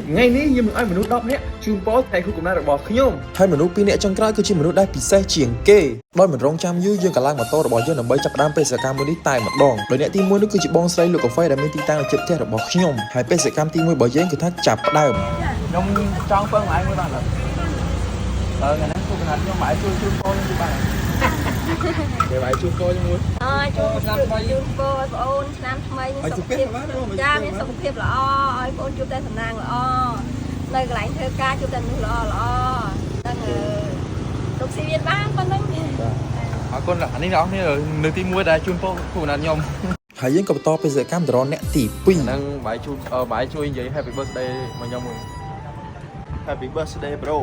ngay ní nhưng aiមនុស្ស10នាក់ជូនពរថ្ងៃខួបកំណើតរបស់ខ្ញុំហើយមនុស្ស2នាក់ចុងក្រោយគឺជាមនុស្សដែលពិសេសជាងគេដោយមិនរងចាំយូរយើងក៏ឡើងម៉ូតូរបស់យើងដើម្បីចាប់ផ្ដើមបេសកកម្មមួយនេះតែម្ដងដោយអ្នកទី1នោះគឺជាបងស្រីលោកកាហ្វេដែលមានទីតាំងនៅជិតផ្ទះរបស់ខ្ញុំហើយបេសកកម្មទី1របស់យើងគឺថាចាប់ផ្ដើមខ្ញុំចង់ពឹងឯងមួយបានឡើយថ្ងៃហ្នឹងគូកំណើតខ្ញុំមកជួយជូនពរខ្ញុំបានគេមកជូនពរខ្ញុំមួយជូនឆ្នាំថ្មីជូនពរឲ្យបងអូនឆ្នាំថ្មីមានសុខភាពចាមានសុខភាពល្អឲ្យបងអូនជួបតែសំណាងល្អនៅកន្លែងធ្វើការជួបតែមនុស្សល្អទាំងលោកស៊ីមានបានប៉ុណ្ណឹងអរគុណអានេះអ្នកនរនៅទី1ដែលជូនពរគូកំណើតខ្ញុំហើយយើងក៏បន្តបេសកកម្មទៅរកអ្នកទី2ហ្នឹងបាយជួយនិយាយ Happy Birthday មកខ្ញុំមួយ Happy Birthday bro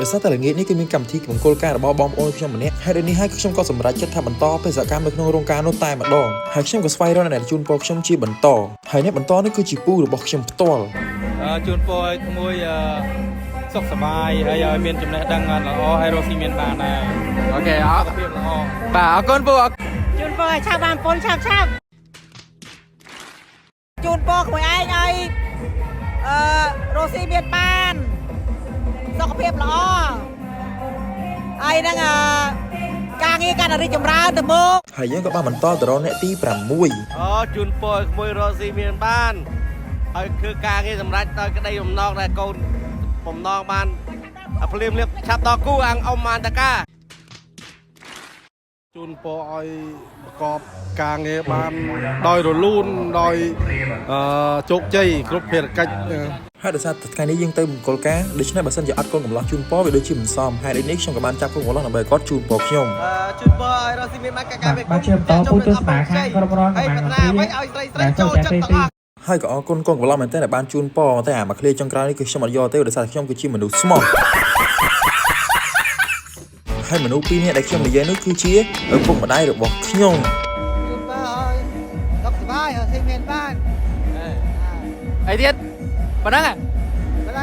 ដោយសារតែល្ងាចនេះគឺមានកម្មវិធីមង្គលការរបស់បងប្អូនខ្ញុំម្នាក់ហើយនេះហើយខ្ញុំក៏សម្រេចចិត្តថាបន្តបេសកកម្មនៅក្នុងរោងការនោះតែម្ដងហើយខ្ញុំក៏ស្វែងរកអ្នកជូនពរខ្ញុំជាបន្តហើយអ្នកបន្តនេះគឺជាពូរបស់ខ្ញុំផ្ទាល់ជូនពរឲ្យមួយសុខសប្បាយហើយឲ្យមានចំណេះដឹងល្អហើយរកស៊ីមានបានដែរអូខេអរគុណល្អបាទអរគុណពូជូនពរឲ្យឆាប់បានពលឆាប់ជូនពរក្មួយឯងឲ្យរកស៊ីមានបានសុខភាពល្អហើយហ្នឹងការងារកាន់តែរីកចម្រើនទៅមុខហើយយើងក៏បានបន្តទៅរកអ្នកទី6ជូនពរឲ្យក្មួយរកស៊ីមានបានឲ្យគឺការងារសម្រាប់ដោយក្តីបំណងដែលកូនបំណងបានភ្លាមឆាប់ដល់គូអ៊ំបានតកាជូនពរឲ្យប្រកបការងារបានដោយរលូនដោយជោគជ័យគ្រប់ភារកិច្ចហើយដោយសារថ្ងៃនេះយើងទៅមង្គលការដូច្នេះបើសិនជាអត់កូនកំឡោះជូនពរវាដូចជាមិនសមហើយនេះខ្ញុំក៏បានចាប់កូនកំឡោះដើម្បីគាត់ជូនពរខ្ញុំជូនពរឲ្យរស់ស៊ីមានបានការងារបាទជឿតពូទស្សនាខាងគ្រប់រងហើយប្រាថ្នាឲ្យស្រីចូលចិត្តទាំងអស់ហើយក៏អរគុណកូនកំឡោះមែនតើដែលបានជូនពរតែអាមួយឃ្លាចុងក្រោយនេះគឺខ្ញុំអត់យកទេដោយសារខ្ញុំគឺជាមនុស្សស្មោះហើយមនុស្ស2នាក់ដែលខ្ញុំនិយាយនោះគឺជាឪពុកម្ដាយរបស់ខ្ញុំជូនពរឲ្យសុខសប្បាយរស់ស៊ីមានបានអីទៀតប៉ុណ្ណឹង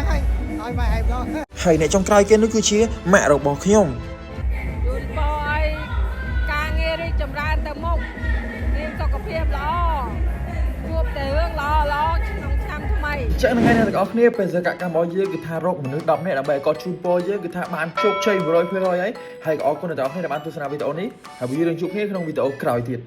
ហើយឲ្យម៉ែឯងដល់ហើយអ្នកចុងក្រោយគេនោះគឺជាម៉ាក់របស់ខ្ញុំជូនពរឲ្យការងាររីកចម្រើនទៅមុខមានសុខភាពល្អជួបតែរឿងល្អក្នុងឆ្នាំថ្មីចឹងហ្នឹងហើយអ្នកទាំងអស់គ្នាបេសកកម្មរបស់យើងគឺថារកមនុស្ស10នាក់ដើម្បីឲ្យគាត់ជូនពរយើងគឺថាបានជោគជ័យ 100% ហើយក៏អរគុណអ្នកទាំងអស់គ្នាដែលបានទស្សនាវីដេអូនេះហើយយើងនឹងជួបគ្នាក្នុងវីដេអូក្រោយទៀត